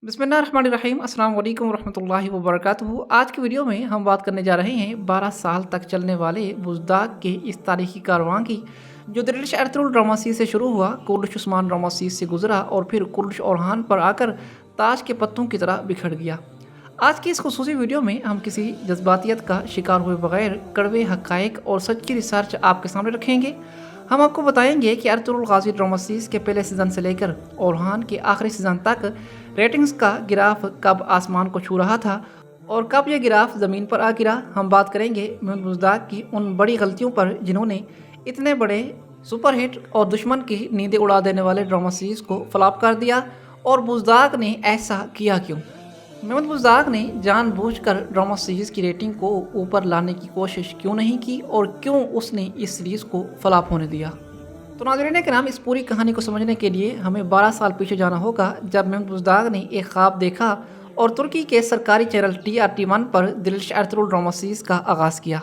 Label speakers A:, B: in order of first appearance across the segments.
A: बिस्मिल्लाहिर्रहमानिर्रहीम अस्सलाम वालेकुम रहमतुल्लाहि व बरकातुहू। आज की वीडियो में हम बात करने जा रहे हैं 12 साल तक चलने वाले बुज़दाग के इस तारीखी कारवां की, जो दिल्लिश अर्तुगरुल ड्रामा सीरीज़ से शुरू हुआ, कुर्रश उस्मान ड्रामा सीरीज़ से गुजरा और फिर कुर्रश ओरहान पर आकर ताज के पत्तों की तरह बिखर गया। आज की इस खुसूसी वीडियो में हम किसी जज्बातियत का शिकार हुए बगैर कड़वे हक़ाइक़ और सच की रिसर्च आपके सामने रखेंगे। हम आपको बताएंगे कि अर्तुगरुल गाज़ी ड्रामा सीरीज़ के पहले सीज़न से लेकर ओरहान के आखिरी सीज़न तक रेटिंग्स का गिराफ कब आसमान को छू रहा था और कब यह गिराफ ज़मीन पर आ गिरा। हम बात करेंगे बुज़दाग की उन बड़ी गलतियों पर जिन्होंने इतने बड़े सुपरहिट और दुश्मन की नींदें उड़ा देने वाले ड्रामा सीरीज़ को फ्लॉप कर दिया, और बुज़दाग ने ऐसा किया क्यों। महमूद बुज़दाग ने जानबूझकर ड्रामा सीरीज़ की रेटिंग को ऊपर लाने की कोशिश क्यों नहीं की और क्यों उसने इस सीरीज़ को फ्लॉप होने दिया। तो नाज़रीन किराम, इस पूरी कहानी को समझने के लिए हमें 12 साल पीछे जाना होगा, जब महमूद बुज़दाग ने एक ख्वाब देखा और तुर्की के सरकारी चैनल TRT1 पर दिल्लिश अर्तुगरुल ड्रामा सीरीज़ का आगाज़ किया।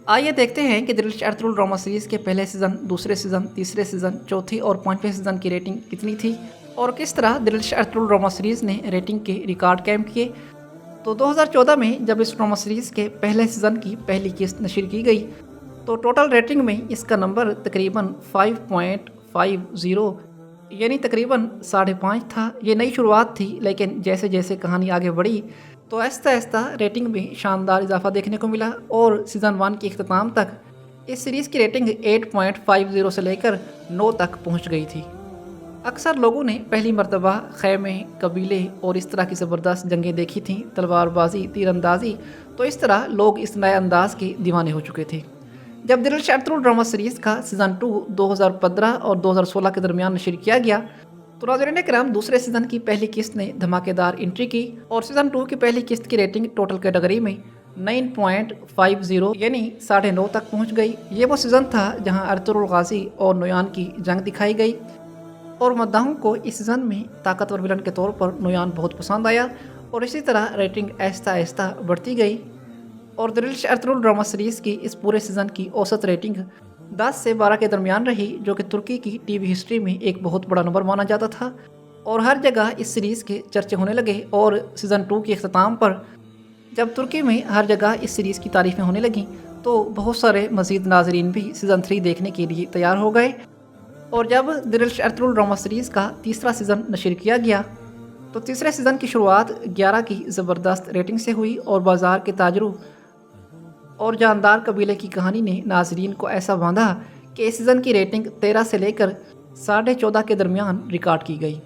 A: आइए देखते हैं कि दिल्लिश अर्तुगरुल ड्रामा सीरीज़ के पहले सीज़न, दूसरे सीज़न, तीसरे सीज़न, चौथे और पाँचवें सीज़न की रेटिंग कितनी थी और किस तरह दिल्लिश अर्तुगरुल ड्रामा सीरीज़ ने रेटिंग के रिकॉर्ड कायम किए। तो 2014 में जब इस ड्रामा सीरीज़ के पहले सीज़न की पहली किस्त नशर की गई तो टोटल रेटिंग में इसका नंबर तकरीबन 5.50 यानी तकरीबन 5.5 था। ये नई शुरुआत थी, लेकिन जैसे जैसे कहानी आगे बढ़ी तो आहिस्ता आहिस्ता रेटिंग में शानदार इजाफा देखने को मिला और सीज़न 1 के अख्ताम तक इस सीरीज़ की रेटिंग 8.50 से लेकर 9 तक पहुंच गई थी। अक्सर लोगों ने पहली मरतबा खैमे, कबीले और इस तरह की ज़बरदस्त जंगें देखी थीं, तलवारबाजी, तीरंदाजी, तो इस तरह लोग इस नए अंदाज के दीवाने हो चुके थे। जब दिल्लिश अर्तुगरुल ड्रामा सीरीज़ का सीज़न 2 2015 और 2016 के दरमियान नशर किया गया तो नाज़रीन किराम, दूसरे सीज़न की पहली किस्त ने धमाकेदार एंट्री की और सीज़न 2 की पहली किस्त की रेटिंग टोटल कैटेगरी में 9.50 यानी 9.5 तक पहुंच गई। ये वो सीज़न था जहां अर्तुगरुल गाज़ी और नोयान की जंग दिखाई गई और मद्दाहों को इस सीज़न में ताकतवर विलन के तौर पर नोयान बहुत पसंद आया और इसी तरह रेटिंग आहिस्ता आहिस्ता बढ़ती गई और दिल्लिश अर्तुगरुल ड्रामा सीरीज़ की इस पूरे सीज़न की औसत रेटिंग 10 से 12 के दरमियान रही, जो कि तुर्की की टीवी हिस्ट्री में एक बहुत बड़ा नंबर माना जाता था और हर जगह इस सीरीज़ के चर्चे होने लगे। और सीज़न 2 के अख्ताम पर जब तुर्की में हर जगह इस सीरीज़ की तारीफ़ें होने लगीं तो बहुत सारे मज़ीद नाजरीन भी सीज़न 3 देखने के लिए तैयार हो गए। और जब दिल्लिश अर्तुगरुल ड्रामा सीरीज़ का तीसरा सीज़न नशर किया गया तो तीसरे सीज़न की शुरुआत 11 की ज़बरदस्त रेटिंग से हुई और बाज़ार के ताजरों और जानदार कबीले की कहानी ने नाजरीन को ऐसा बांधा कि इस सीज़न की रेटिंग 13 से लेकर 14.5 के दरमियान रिकॉर्ड की गई।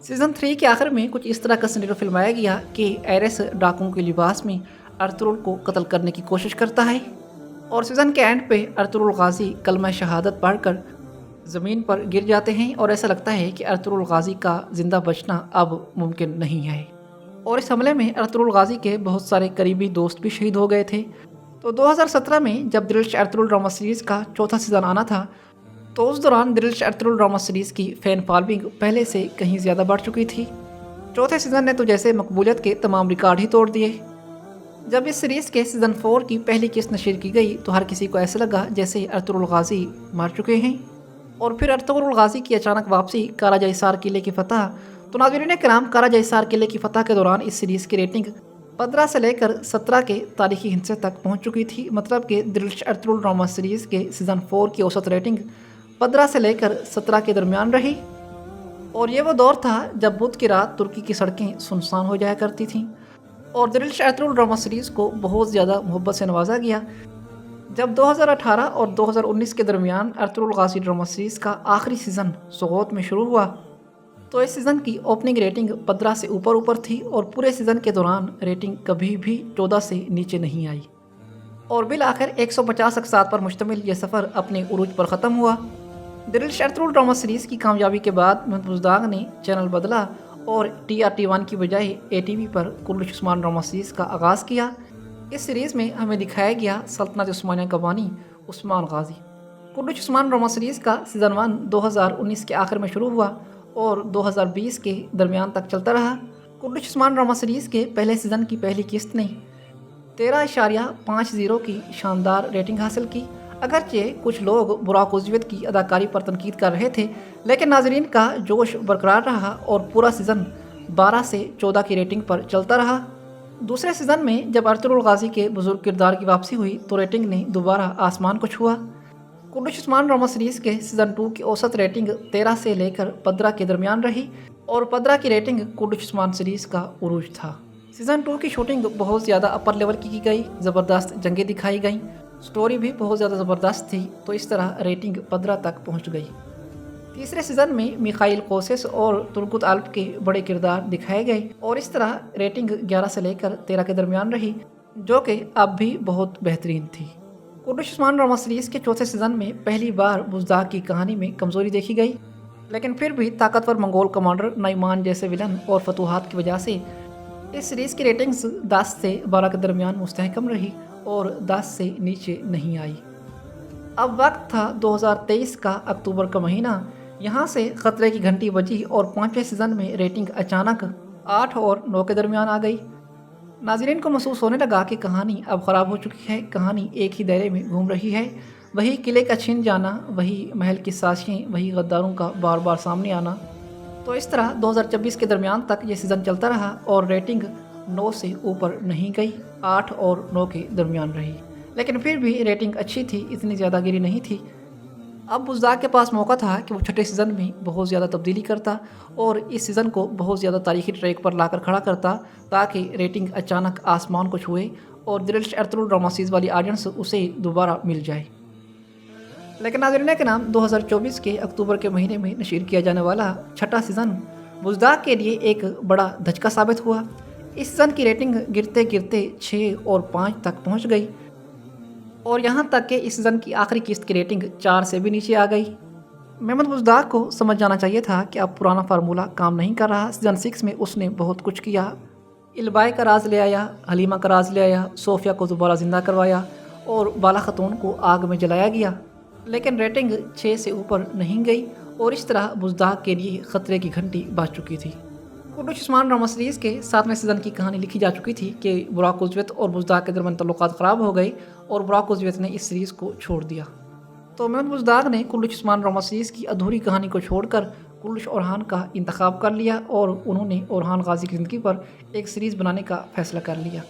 A: सीज़न 3 के आखिर में कुछ इस तरह का सिनेरियो फिल्माया गया कि एरेस डाकुओं के लिबास में अर्तुगरुल को कत्ल करने की कोशिश करता है और सीज़न के एंड पे अर्तुगरुल गाज़ी कलमा शहादत पढ़कर ज़मीन पर गिर जाते हैं और ऐसा लगता है कि अर्तुगरुल गाज़ी का ज़िंदा बचना अब मुमकिन नहीं है। और इस हमले में अर्तुगरुल गाज़ी के बहुत सारे करीबी दोस्त भी शहीद हो गए थे। तो 2017 में जब दिल्लिश अर्तुगरुल ड्रामा सीरीज़ का चौथा सीज़न आना था तो उस दौरान दिल्लिश अर्तुगरुल ड्रामा सीरीज़ की फ़ैन फॉलोइंग पहले से कहीं ज़्यादा बढ़ चुकी थी। चौथे सीज़न ने तो जैसे मकबूलियत के तमाम रिकॉर्ड ही तोड़ दिए। जब इस सीरीज़ के सीज़न 4 की पहली किस्त नशर की गई तो हर किसी को ऐसा लगा जैसे अर्तुगरुल गाज़ी मार चुके हैं और फिर अर्तुगरुल गाज़ी की अचानक वापसी, काराजा हिसार किले की फतह। तो नाज़रीन किराम, काराजा हिसार किले की फतह के दौरान इस सीरीज़ की रेटिंग 15 से लेकर 17 के तारीखी हिस्से तक पहुंच चुकी थी। मतलब कि दिल्लिश अर्तुगरुल ड्रामा सीरीज़ के सीज़न 4 की औसत रेटिंग 15 से लेकर 17 के दरमियान रही और ये वो दौर था जब बुध की रात तुर्की की सड़कें सुनसान हो जाया करती थीं और दिल्लिश अर्तुगरुल ड्रामा सीरीज़ को बहुत ज़्यादा मोहब्बत से नवाजा गया। जब 2018 और 2019 के दरमियान अर्तुगरुल गाज़ी ड्रामा सीरीज़ का आखिरी सीज़न सुगौत में शुरू हुआ तो इस सीज़न की ओपनिंग रेटिंग 15 से ऊपर थी और पूरे सीज़न के दौरान रेटिंग कभी भी 14 से नीचे नहीं आई और बिल आखिर 150 अक़सात पर मुश्तमिल ये सफ़र अपने उरूज पर ख़त्म हुआ। दिल्लिश अर्तुगरुल ड्रामा सीरीज़ की कामयाबी के बाद महमूद बुज़दाग ने चैनल बदला और TRT1 की बजाय ATV पर कुर्रश उस्मान ड्रामा सीरीज़ का आगाज़ किया। इस सीरीज़ में हमें दिखाया गया सल्तनत उस्मानिया का बानी उस्मान गाज़ी। कुर्रश उस्मान ड्रामा सीरीज़ का सीज़न 1 2019 के आखिर में शुरू हुआ और 2020 के दरमियान तक चलता रहा। कुर्रश उस्मान ड्रामा सीरीज़ के पहले सीज़न की पहली किस्त ने 13.50 की शानदार रेटिंग हासिल की। अगरचे कुछ लोग बुराक उज़्वियत की अदाकारी पर तनकीद कर रहे थे, लेकिन नाजरीन का जोश बरकरार रहा और पूरा सीज़न 12 से 14 की रेटिंग पर चलता रहा। दूसरे सीज़न में जब अर्तुगरुल गाजी के बुजुर्ग किरदार की वापसी हुई तो रेटिंग ने दोबारा आसमान को छुआ। कुर्दिश उस्मान ड्रामा सीरीज़ के सीज़न 2 की औसत रेटिंग 13 से लेकर 15 के दरमियान रही और 15 की रेटिंग कुर्दिश उस्मान सीरीज़ का उरूज था। सीज़न 2 की शूटिंग बहुत ज़्यादा अपर लेवल की गई, ज़बरदस्त जंगें दिखाई गईं, स्टोरी भी बहुत ज़्यादा ज़बरदस्त थी, तो इस तरह रेटिंग 15 तक पहुंच गई। तीसरे सीज़न में मिखाइल कोसेस और तुर्गुत अल्प के बड़े किरदार दिखाए गए और इस तरह रेटिंग 11 से लेकर 13 के दरमियान रही, जो कि अब भी बहुत बेहतरीन थी। कुर्दिश उस्मान ड्रामा सीरीज़ के चौथे सीज़न में पहली बार बुज़दाग की कहानी में कमज़ोरी देखी गई, लेकिन फिर भी ताकतवर मंगोल कमांडर नाइमान जैसे विलन और फतूहात की वजह से इस सीरीज़ की रेटिंग्स 10 से 12 के दरमियान मुस्तहकम रही और 10 से नीचे नहीं आई। अब वक्त था 2023 का अक्टूबर का महीना। यहाँ से ख़तरे की घंटी बजी और 5वें सीज़न में रेटिंग अचानक 8 और 9 के दरमियान आ गई। नाज़रीन को महसूस होने लगा कि कहानी अब ख़राब हो चुकी है, कहानी एक ही दायरे में घूम रही है, वही किले का छिन जाना, वही महल की साजिशें, वही गद्दारों का बार बार सामने आना। तो इस तरह 2024 के दरमियान तक ये सीज़न चलता रहा और रेटिंग 9 से ऊपर नहीं गई, 8 और 9 के दरमियान रही, लेकिन फिर भी रेटिंग अच्छी थी, इतनी ज़्यादा गिरी नहीं थी। अब बुज़दाग के पास मौका था कि वो छठे सीज़न में बहुत ज़्यादा तब्दीली करता और इस सीज़न को बहुत ज़्यादा तारीखी ट्रैक पर लाकर खड़ा करता, ताकि रेटिंग अचानक आसमान को छुए और दिलकश अर्तुगरुल ड्रामा सीरीज़ वाली ऑडियंस उसे दोबारा मिल जाए। लेकिन नाज़रीन के नाम 2024 के अक्टूबर के महीने में नशीर किया जाने वाला छठा सीज़न बुज़दाग के लिए एक बड़ा धचका साबित हुआ। इस सीज़न की रेटिंग गिरते गिरते 6 और 5 तक पहुंच गई और यहाँ तक कि इस सीज़न की आखिरी किस्त की रेटिंग 4 से भी नीचे आ गई। मेहमद बुज़दाग को समझ जाना चाहिए था कि अब पुराना फार्मूला काम नहीं कर रहा। सीज़न 6 में उसने बहुत कुछ किया, इल्बाई का राज ले आया, हलीमा का राज ले आया, सोफिया को दोबारा ज़िंदा करवाया और बाला खतून को आग में जलाया गया, लेकिन रेटिंग 6 से ऊपर नहीं गई और इस तरह बुज़दाग के लिए ख़तरे की घंटी बज चुकी थी। कुर्दिश उस्मान ड्रामा सीरीज़ के 7वें सीज़न की कहानी लिखी जा चुकी थी कि बुराक उज़्वेत और बुज़दाग के दरमियान तल्लुकात ख़राब हो गए और बुराक उज़्वेत ने इस सीरीज़ को छोड़ दिया। तो मेहमद बुज़दाग ने कुर्दिश उस्मान ड्रामा सीरीज़ की अधूरी कहानी को छोड़कर कुर्दिश ओरहान का इंतखाब कर लिया और उन्होंने ओरहान गाजी की ज़िंदगी पर एक सीरीज़ बनाने का फ़ैसला कर लिया।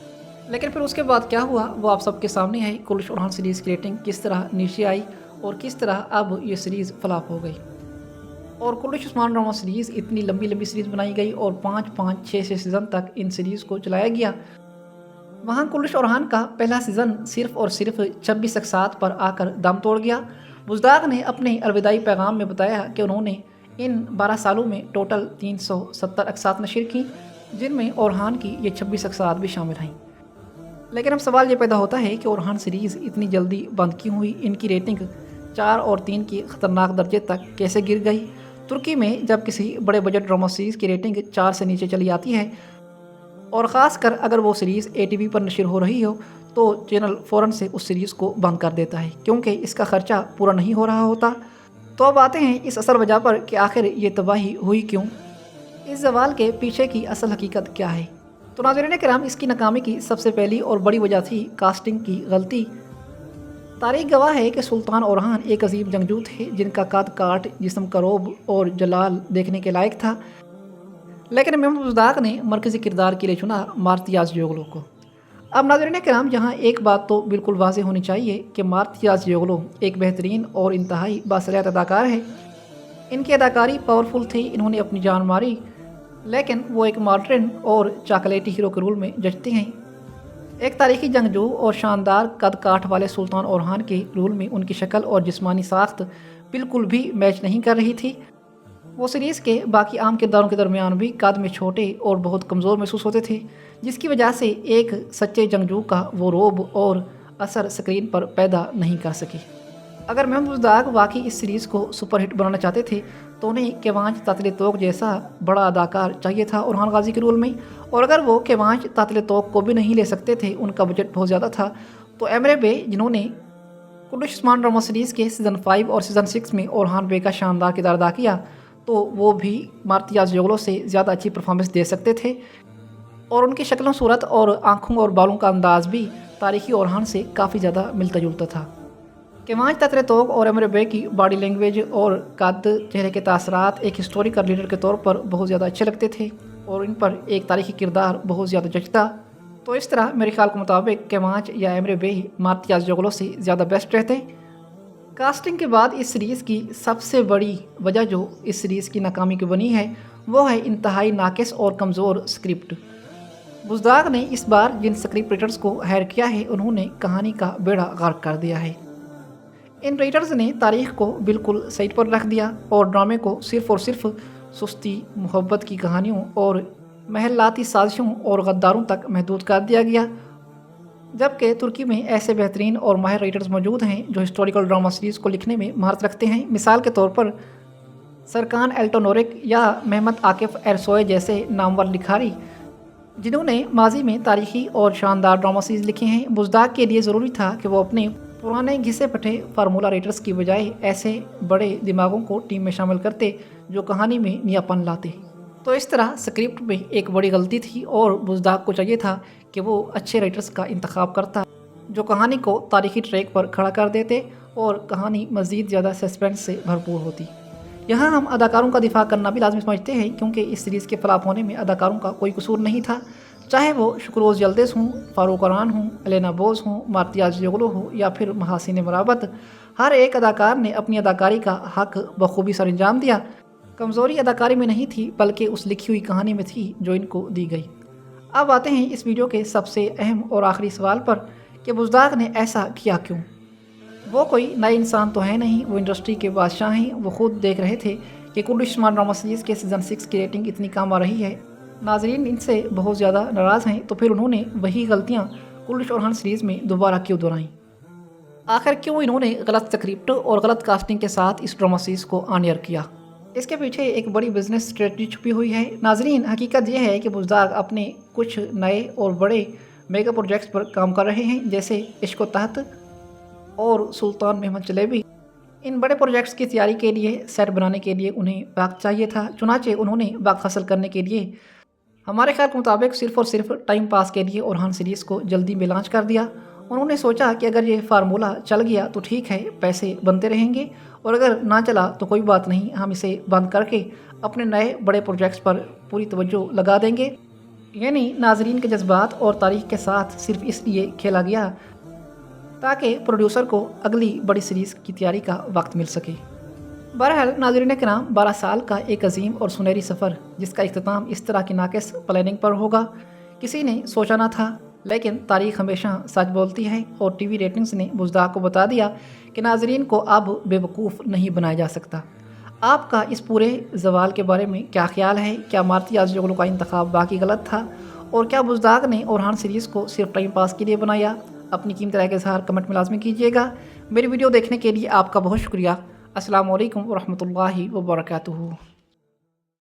A: लेकिन फिर उसके बाद क्या हुआ वो आप सबके सामने है। कुर्दिश ओरहान सीरीज़ की रेटिंग किस तरह नीचे आई और किस तरह अब ये सीरीज़ फ्लॉप हो गई और कुर्दिश उस्मान ड्रामा सीरीज़ इतनी लंबी लंबी सीरीज़ बनाई गई और 5-5, 6 सीज़न तक इन सीरीज़ को चलाया गया। वहाँ कुर्दिश ओरहान का पहला सीज़न सिर्फ़ और सिर्फ 26 अक़सात पर आकर दम तोड़ गया। बुज़दाग ने अपने अलविदाई पैगाम में बताया कि उन्होंने इन 12 सालों में टोटल 370 अक़सात नशर की, जिनमें ओरहान की ये 26 अक़सात भी शामिल हैं। लेकिन अब सवाल ये पैदा होता है कि ओरहान सीरीज़ इतनी जल्दी बंद क्यों हुई, इनकी रेटिंग 4 और 3 की ख़तरनाक दर्जे तक कैसे गिर गई। तुर्की में जब किसी बड़े बजट ड्रामा सीरीज़ की रेटिंग 4 से नीचे चली आती है और ख़ासकर अगर वो सीरीज़ ATV पर नशर हो रही हो तो चैनल फ़ौरन से उस सीरीज़ को बंद कर देता है, क्योंकि इसका ख़र्चा पूरा नहीं हो रहा होता। तो अब आते हैं इस असल वजह पर कि आखिर ये तबाही हुई क्यों, इस सवाल के पीछे की असल हकीकत क्या है। तो नाज़रीन किराम, इसकी नाकामी की सबसे पहली और बड़ी वजह थी कास्टिंग की गलती। तारीख गवाह है कि सुल्तान ओरहान एक अजीम जंगजू थे जिनका कद काट, जिस्म का रोब और जलाल देखने के लायक था, लेकिन मेहमद बुज़दाग ने मरकज़ी किरदार के लिए चुना मार्तियाज़योगलू को। अब नाज़रीन किराम, यहाँ एक बात तो बिल्कुल वाज़ेह होनी चाहिए कि मार्तियाज़योगलू एक बेहतरीन और इंतहाई बासलाहियत अदाकार है। इनकी अदाकारी पावरफुल थी, इन्होंने अपनी जान मारी, लेकिन वो एक मॉडर्न और चॉकलेटी हीरो के रोल में जचते हैं। एक तारीखी जंगजू और शानदार कद काठ वाले सुल्तान ओरहान के रोल में उनकी शक्ल और जिस्मानी साख्त बिल्कुल भी मैच नहीं कर रही थी। वो सीरीज़ के बाकी आम किरदारों के दरमियान भी कद में छोटे और बहुत कमज़ोर महसूस होते थे, जिसकी वजह से एक सच्चे जंगजू का वो रोब और असर स्क्रीन पर पैदा नहीं कर सकी। अगर मेहमद बुज़दाग वाकई इस सीरीज़ को सुपरहिट बनाना चाहते थे तो उन्हें केवांच तातिल तोक जैसा बड़ा अदाकार चाहिए था ओरहान गाजी के रोल में, और अगर वो केवांच तातिल तोक को भी नहीं ले सकते थे, उनका बजट बहुत ज़्यादा था, तो एमरे बे जिन्होंने कुर्दिश उस्मान ड्रामा सीरीज़ के सीज़न 5 और सीज़न 6 में ओरहान बे का शानदार किरदार अदा किया, तो वो भी मार्तियाज़योगलू से ज़्यादा अच्छी परफॉर्मेंस दे सकते थे और उनकी शक्लों, सूरत और आँखों और बालों का अंदाज़ भी तारीखी ओरहान से काफ़ी ज़्यादा मिलता जुलता था। केवांच तातिल तोक और एमरे बे की बॉडी लैंग्वेज और कद, चेहरे के तासरात एक हिस्टोरिकल लीडर के तौर पर बहुत ज़्यादा अच्छे लगते थे। और इन पर एक तारीखी किरदार बहुत ज़्यादा जचता। तो इस तरह मेरे ख्याल के मुताबिक केमांच या एमरे बेही मार्तियाज जोगलो से ज़्यादा बेस्ट रहते। कास्टिंग के बाद इस सीरीज़ की सबसे बड़ी वजह जो इस सीरीज़ की नाकामी की बनी है वो है इंतहाई नाकिस और कमज़ोर स्क्रिप्ट। बुज़दाग ने इस बार जिन स्क्रिप्ट राइटर्स को हायर किया है उन्होंने कहानी का बेड़ा गर्क कर दिया है। इन राइटर्स ने तारीख को बिल्कुल साइड पर रख दिया और ड्रामे को सिर्फ़ और सिर्फ सुस्ती, मोहब्बत की कहानियों और महलाती साजिशों और गद्दारों तक महदूद कर दिया गया। जबकि तुर्की में ऐसे बेहतरीन और माहिर राइटर्स मौजूद हैं जो हिस्टोरिकल ड्रामा सीरीज़ को लिखने में महारत रखते हैं। मिसाल के तौर पर सरकान एल्टोनोरिक या मेहमत आकिफ एरसोए जैसे नामवर लिखारी जिन्होंने माजी में तारीखी और शानदार ड्रामा सीरीज़ लिखे हैं। बुज़दाग के लिए ज़रूरी था कि वो अपने पुराने घिसे पटे फार्मूला राइटर्स की बजाय ऐसे बड़े दिमागों को टीम में शामिल करते जो कहानी में नयापन लाते। तो इस तरह स्क्रिप्ट में एक बड़ी गलती थी और बुज़दाग को चाहिए था कि वो अच्छे राइटर्स का इंतखाब करता जो कहानी को तारीखी ट्रैक पर खड़ा कर देते और कहानी मज़ीद ज़्यादा सस्पेंस से भरपूर होती। यहाँ हम अदाकारों का दिफा करना भी लाजमी समझते हैं क्योंकि इस सीरीज़ के फ्लॉप होने में अदाकारों का कोई कसूर नहीं था, चाहे वो शुक्रोज़ यल्दिज़ हों, फारूक अरान हों, एलेना बोज़ हों, मार्तियाज जोगलो हो या फिर महासिन मराबत। हर एक अदाकार ने अपनी अदाकारी का हक बखूबी सर अंजाम दिया। कमज़ोरी अदाकारी में नहीं थी बल्कि उस लिखी हुई कहानी में थी जो इनको दी गई। अब आते हैं इस वीडियो के सबसे अहम और आखिरी सवाल पर कि बुज़दाग ने ऐसा किया क्यों। वो कोई नए इंसान तो है नहीं, वो इंडस्ट्री के बादशाह हैं। वो खुद देख रहे थे कि कुर्दिश स्मार्ट ड्रामा सीरीज़ के सीज़न 6 की रेटिंग इतनी कम आ रही है, नाजरीन इनसे बहुत ज़्यादा नाराज़ हैं, तो फिर उन्होंने वही गलतियाँ कुर्दिश ओरहान सीरीज़ में दोबारा क्यों दोहराई। आखिर क्यों इन्होंने गलत स्क्रिप्ट और गलत कास्टिंग के साथ इस ड्रामा सीरीज़ को ऑन एयर किया। इसके पीछे एक बड़ी बिजनेस स्ट्रेटजी छुपी हुई है। नाजरीन हकीकत यह है कि बुज़दाग अपने कुछ नए और बड़े मेगा प्रोजेक्ट्स पर काम कर रहे हैं जैसे इश्क तहत और सुल्तान मेहमद जलेबी। इन बड़े प्रोजेक्ट्स की तैयारी के लिए सेट बनाने के लिए उन्हें वक्त चाहिए था, चुनाचे उन्होंने वक्त हासिल करने के लिए हमारे ख्याल के मुताबिक सिर्फ़ और सिर्फ टाइम पास के लिए ओरहान सीरीज़ को जल्दी में लॉन्च कर दिया। उन्होंने सोचा कि अगर ये फार्मूला चल गया तो ठीक है, पैसे बनते रहेंगे, और अगर ना चला तो कोई बात नहीं, हम इसे बंद करके अपने नए बड़े प्रोजेक्ट्स पर पूरी तवज्जो लगा देंगे। यानी नाजरीन के जज्बात और तारीख के साथ सिर्फ इसलिए खेला गया ताकि प्रोड्यूसर को अगली बड़ी सीरीज़ की तैयारी का वक्त मिल सके। बहरहाल नाज़रीन किराम, 12 साल का एक अजीम और सुनहरी सफ़र जिसका इख्तिताम इस तरह की नाकिस प्लानिंग पर होगा किसी ने सोचा ना था, लेकिन तारीख हमेशा सच बोलती है और टीवी रेटिंग्स ने बुज़दाग को बता दिया कि नाज़रीन को अब बेवकूफ़ नहीं बनाया जा सकता। आपका इस पूरे जवाल के बारे में क्या ख्याल है? क्या मार्तियाज जोगलो का इंतखाब बाकी गलत था, और क्या बुज़दाग ने ओरहान सीरीज़ को सिर्फ टाइम पास के लिए बनाया? अपनी कीमती राय के इज़हार कमेंट में लाजमी कीजिएगा। मेरी वीडियो देखने के लिए आपका बहुत शुक्रिया। अस्सलामु अलैकुम व रहमतुल्लाहि व बरकातुहू।